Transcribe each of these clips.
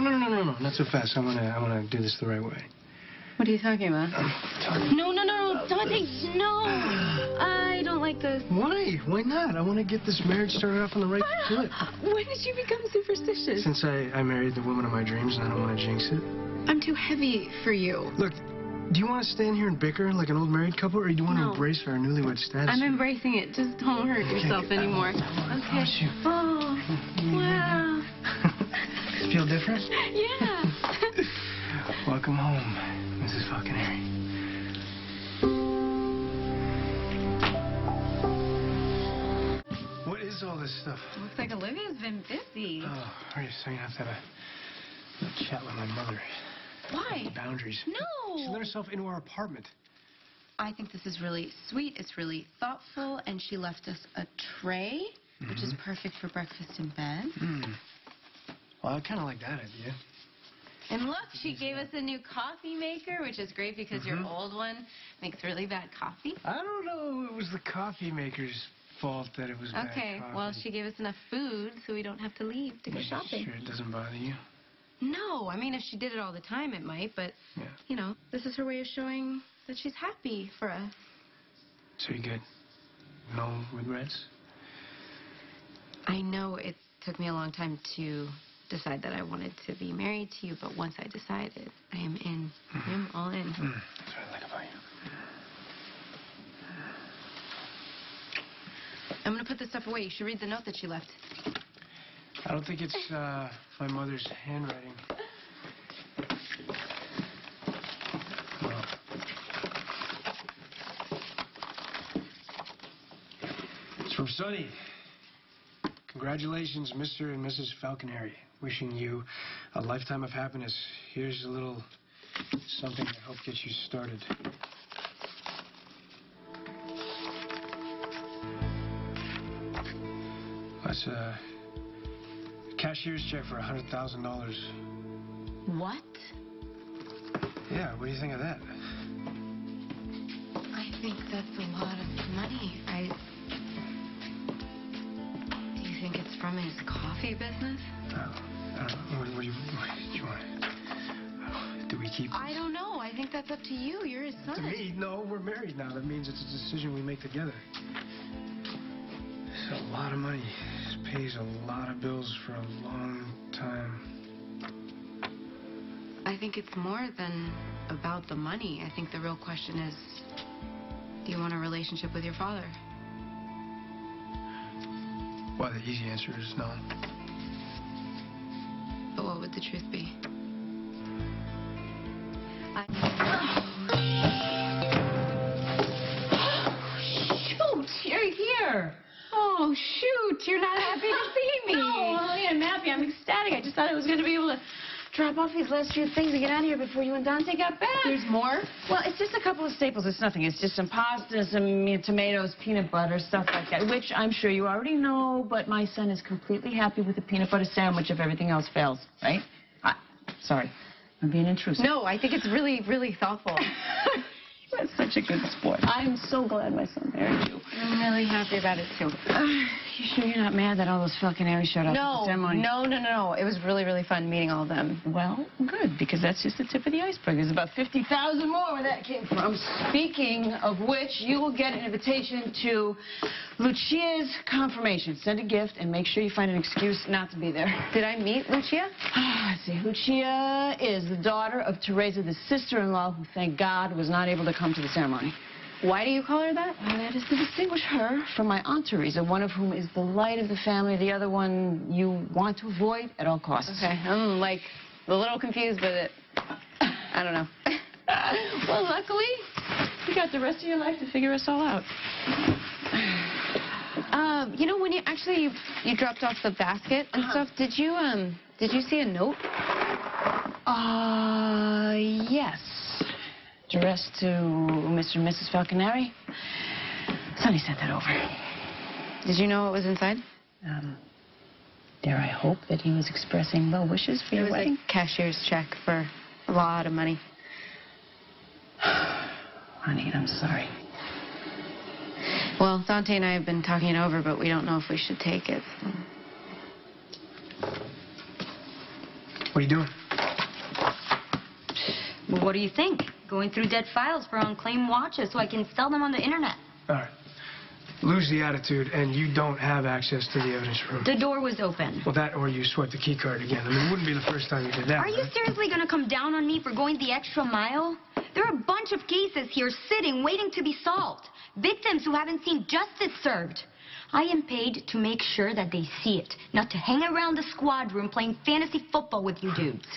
No, not so fast. I wanna do this the right way. What are you talking about? No, Dante, no. I don't like this. Why? Why not? I want to get this marriage started off on the right foot. When did you become superstitious? Since I married the woman of my dreams, and I don't want to jinx it. I'm too heavy for you. Look, do you want to stand here and bicker like an old married couple, or do you want to embrace our newlywed status? I'm embracing it. Just don't hurt yourself anymore. Okay. Oh, wow. Feel different? Yeah. Welcome home, Mrs. Falconeri. What is all this stuff? Looks like Olivia's been busy. Oh, hurry, so you have to have a chat with my mother. Why? Boundaries. No. She let herself into our apartment. I think this is really sweet. It's really thoughtful. And she left us a tray, which is perfect for breakfast in bed. Well, I kind of like that idea. And look, she gave us a new coffee maker, which is great because your old one makes really bad coffee. I don't know. It was the coffee maker's fault that it was bad coffee. Well, she gave us enough food so we don't have to leave to go shopping. Sure it doesn't bother you? No, I mean, if she did it all the time, it might, but, you know, this is her way of showing that she's happy for us. So you're good? No regrets? I know it took me a long time to decide that I wanted to be married to you, but once I decided, I am in. I am all in. That's what I like about you. I'm going to put this stuff away. You should read the note that she left. I don't think it's my mother's handwriting. Well. It's from Sonny. Congratulations, Mr. and Mrs. Falconeri. Wishing you a lifetime of happiness. Here's a little something to help get you started. That's a cashier's check for $100,000. What? Yeah, what do you think of that? I think that's a lot of money. Do you think it's from his coffee business? I don't know. What do you want? Do we keep... I don't know. I think that's up to you. You're his son. To me, no, we're married now. That means it's a decision we make together. It's a lot of money. This pays a lot of bills for a long time. I think it's more than about the money. I think the real question is, do you want a relationship with your father? Well, the easy answer is no. But what would the truth be? Shoot, you're here. Oh, shoot, you're not happy to see me. No, honey, I'm happy. I'm ecstatic. I just thought I was going to be able to drop off these last few things and get out of here before you and Dante got back. There's more? Well, it's just a couple of staples. It's nothing. It's just some pasta, some tomatoes, peanut butter, stuff like that, which I'm sure you already know, but my son is completely happy with a peanut butter sandwich if everything else fails, right? Sorry, I'm being intrusive. No, I think it's really, really thoughtful. You're such a good sport. I'm so glad my son married you. I'm really happy about it, too. You sure you're not mad that all those Falconeri showed up at the ceremony? No. It was really, really fun meeting all of them. Well, good, because that's just the tip of the iceberg. There's about 50,000 more where that came from. Speaking of which, you will get an invitation to Lucia's confirmation. Send a gift and make sure you find an excuse not to be there. Did I meet Lucia? Let's see. Lucia is the daughter of Teresa, the sister-in-law, who, thank God, was not able to come to the ceremony. Why do you call her that? Well, that is to distinguish her from my Aunt Teresa, one of whom is the light of the family, the other one you want to avoid at all costs. Okay, I'm, like, a little confused with it. I don't know. Well, luckily, you got the rest of your life to figure us all out. You know, when you dropped off the basket and stuff, did you see a note? Yes. Addressed to Mr. and Mrs. Falconeri. Sonny sent that over. Did you know what was inside? Dare I hope that he was expressing well wishes for your wedding? It was a cashier's check for a lot of money. Honey, I'm sorry. Well, Dante and I have been talking it over, but we don't know if we should take it. What are you doing? Well, what do you think? Going through dead files for unclaimed watches so I can sell them on the internet. All right. Lose the attitude, and you don't have access to the evidence room. The door was open. Well, that or you swiped the key card again. I mean, it wouldn't be the first time you did that, Are you right? seriously going to come down on me for going the extra mile? There are a bunch of cases here sitting, waiting to be solved. Victims who haven't seen justice served. I am paid to make sure that they see it, not to hang around the squad room playing fantasy football with you dudes.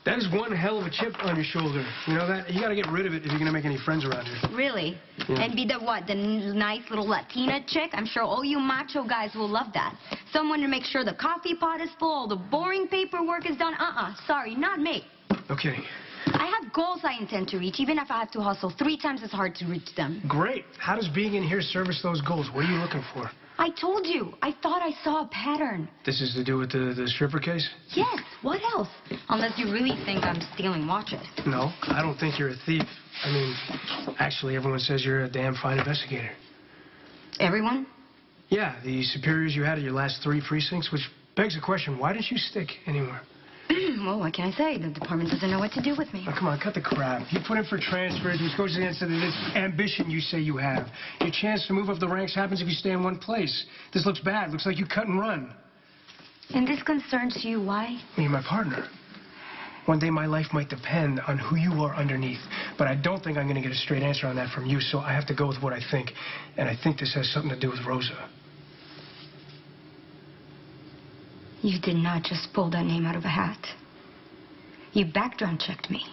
That is one hell of a chip on your shoulder. You know that? You got to get rid of it if you're going to make any friends around here. Really? Yeah. And be the what? The nice little Latina chick? I'm sure all you macho guys will love that. Someone to make sure the coffee pot is full, all the boring paperwork is done. Sorry, not me. Okay. I have goals I intend to reach, even if I have to hustle 3 times as hard to reach them. Great. How does being in here service those goals? What are you looking for? I told you. I thought I saw a pattern. This is to do with the stripper case? Yes. What else? Unless you really think I'm stealing watches. No, I don't think you're a thief. I mean, actually, everyone says you're a damn fine investigator. Everyone? Yeah, the superiors you had at your last 3 precincts, which begs the question, why didn't you stick anywhere? Well, what can I say? The department doesn't know what to do with me. Oh, come on, cut the crap. You put in for transfers, which goes against this ambition you say you have. Your chance to move up the ranks happens if you stay in one place. This looks bad. Looks like you cut and run. And this concerns you, why? You're my partner. One day my life might depend on who you are underneath, but I don't think I'm going to get a straight answer on that from you, so I have to go with what I think. And I think this has something to do with Rosa. You did not just pull that name out of a hat. You background checked me.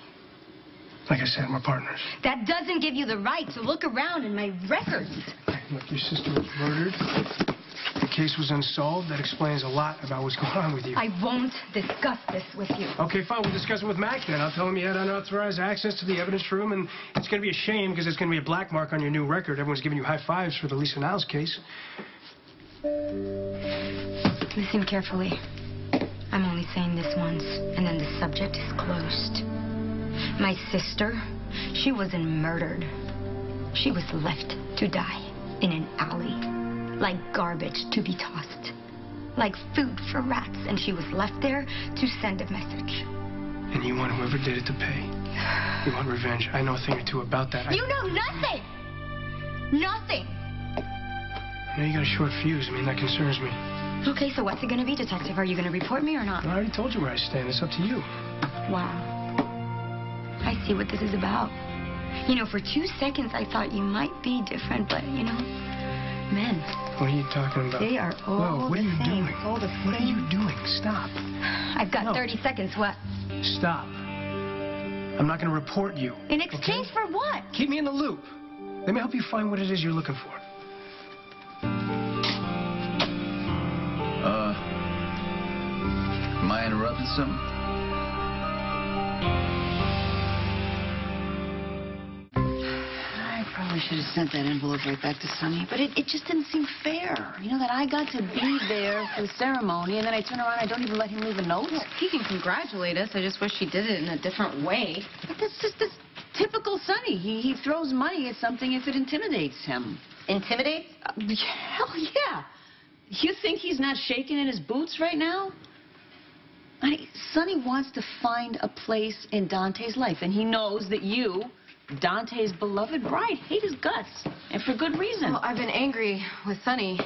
Like I said, we're partners. That doesn't give you the right to look around in my records. Look, your sister was murdered. The case was unsolved. That explains a lot about what's going on with you. I won't discuss this with you. Okay, fine. We'll discuss it with Mac then. I'll tell him you had unauthorized access to the evidence room, and it's going to be a shame because it's going to be a black mark on your new record. Everyone's giving you high fives for the Lisa Niles case. Listen carefully. I'm only saying this once, and then the subject is closed. My sister, she wasn't murdered. She was left to die in an alley, like garbage to be tossed, like food for rats, and she was left there to send a message. And you want whoever did it to pay. You want revenge. I know a thing or two about that. You know nothing! Nothing! I know you got a short fuse. I mean, that concerns me. Okay, so what's it gonna be, Detective? Are you gonna report me or not? I already told you where I stand. It's up to you. Wow. I see what this is about. You know, for 2 seconds I thought you might be different, but, you know, men. What are you talking about? They are all Whoa, what the are you same. doing? All the What are you same. doing? Stop. I've got No. 30 seconds. What? Stop. I'm not going to report you. In exchange for what? Keep me in the loop. Let me help you find what it is you're looking for. Am I interrupting something? I probably should have sent that envelope right back to Sonny, but it just didn't seem fair. You know, that I got to be there for the ceremony, and then I turn around and I don't even let him leave a note. He can congratulate us. I just wish he did it in a different way. But that's just this typical Sonny. He throws money at something if it intimidates him. Intimidate? Hell yeah. You think he's not shaking in his boots right now? Honey, Sonny wants to find a place in Dante's life, and he knows that you, Dante's beloved bride, hate his guts, and for good reason. Well, I've been angry with Sonny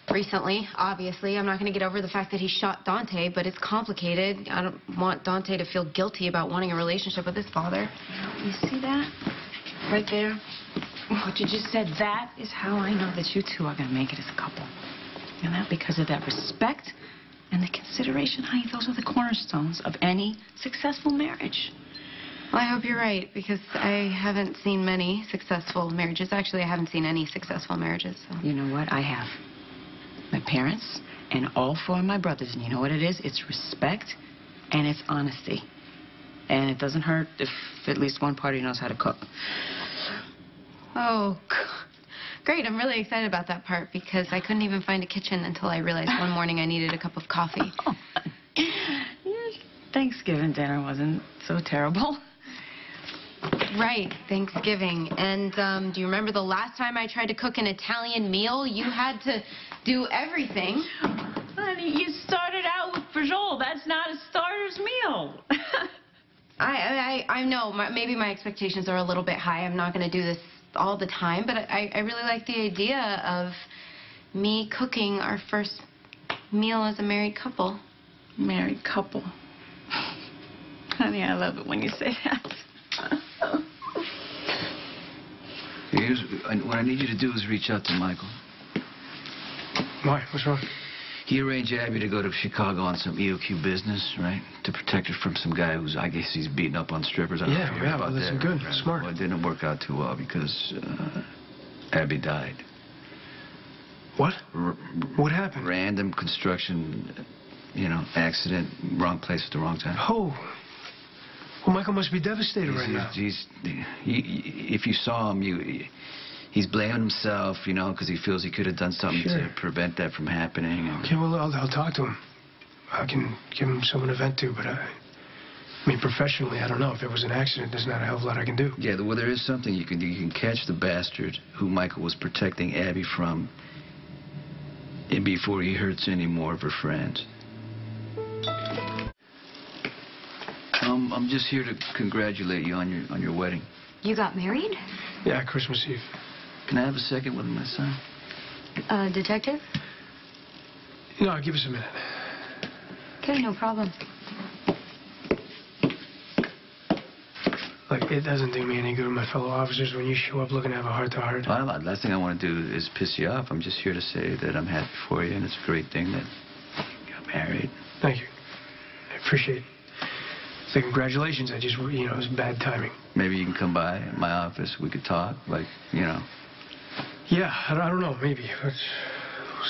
recently, obviously. I'm not going to get over the fact that he shot Dante, but it's complicated. I don't want Dante to feel guilty about wanting a relationship with his father. You see that? Right there? What you just said, that is how I know that you two are going to make it as a couple. And that because of that respect and the consideration, honey, those are the cornerstones of any successful marriage. Well, I hope you're right, because I haven't seen many successful marriages. Actually, I haven't seen any successful marriages. So. You know what? I have. My parents and all 4 of my brothers. And you know what it is? It's respect and it's honesty. And it doesn't hurt if at least one party knows how to cook. Oh, great. I'm really excited about that part, because I couldn't even find a kitchen until I realized one morning I needed a cup of coffee. Oh, Thanksgiving dinner wasn't so terrible. Right, Thanksgiving. And do you remember the last time I tried to cook an Italian meal? You had to do everything. Honey, you started out with Brajol. That's not a starter first meal. I know maybe my expectations are a little bit high. I'm not going to do this all the time, but I really like the idea of me cooking our first meal as a married couple. Married couple. Honey, I love it when you say that. What I need you to do is reach out to Michael. Why? What's wrong? He arranged Abby to go to Chicago on some EOQ business, right? To protect her from some guy who's, I guess he's beating up on strippers. I don't know if you heard about well, that. that's good. Right? Smart. Well, it didn't work out too well because Abby died. What? What happened? Random construction, accident, wrong place at the wrong time. Oh. Well, Michael must be devastated right now. If you saw him, he's blaming himself, because he feels he could have done something to prevent that from happening. Okay, well, I'll talk to him. I can give him someone to vent to, but I mean, professionally, I don't know. If it was an accident, there's not a hell of a lot I can do. Yeah, well, there is something you can do. You can catch the bastard who Michael was protecting Abby from before he hurts any more of her friends. I'm just here to congratulate you on your wedding. You got married? Yeah, Christmas Eve. Can I have a second with my son? Detective? No, give us a minute. Okay, no problem. Look, it doesn't do me any good with my fellow officers when you show up looking to have a heart-to-heart. Well, the last thing I want to do is piss you off. I'm just here to say that I'm happy for you, and it's a great thing that you got married. Thank you. I appreciate it. So congratulations. It was bad timing. Maybe you can come by my office. We could talk, Yeah, I don't know. Maybe. We'll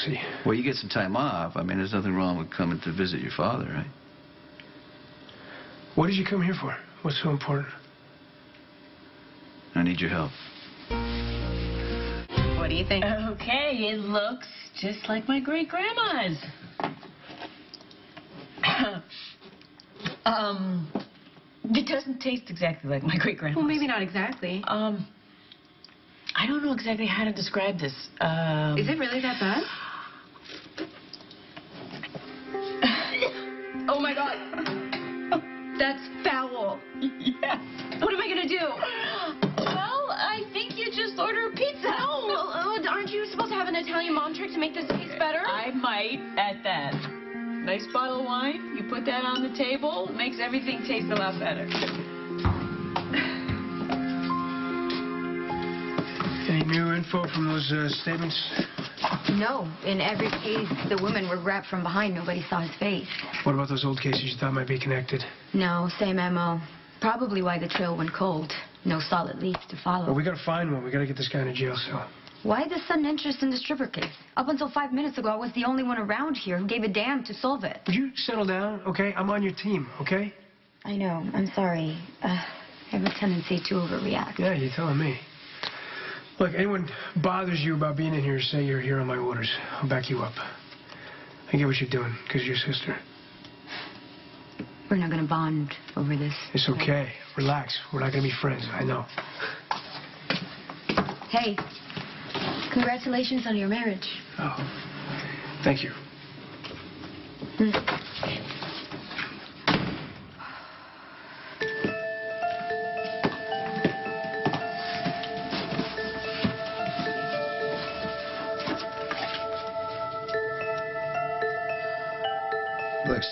see. Well, you get some time off. I mean, there's nothing wrong with coming to visit your father, right? What did you come here for? What's so important? I need your help. What do you think? Okay, it looks just like my great-grandma's. It doesn't taste exactly like my great-grandma's. Well, maybe not exactly. I don't know exactly how to describe this. Is it really that bad? Oh, my God. That's foul. Yeah. What am I going to do? Well, I think you just order a pizza. No. Well, aren't you supposed to have an Italian mom trick to make this taste better? I might at that. Nice bottle of wine, you put that on the table, it makes everything taste a lot better. Any new info from those statements? No. In every case, the women were grabbed from behind. Nobody saw his face. What about those old cases you thought might be connected? No, same MO. Probably why the trail went cold. No solid leads to follow. Well, we gotta find one. We gotta get this guy in a jail cell. Why the sudden interest in the stripper case? Up until 5 minutes ago, I was the only one around here who gave a damn to solve it. Would you settle down, okay? I'm on your team, okay? I know. I'm sorry. I have a tendency to overreact. Yeah, you're telling me. Look, anyone bothers you about being in here, say you're here on my orders. I'll back you up. I get what you're doing, because you're your sister. We're not going to bond over this. It's okay. Relax. We're not going to be friends. I know. Hey, congratulations on your marriage. Oh, thank you.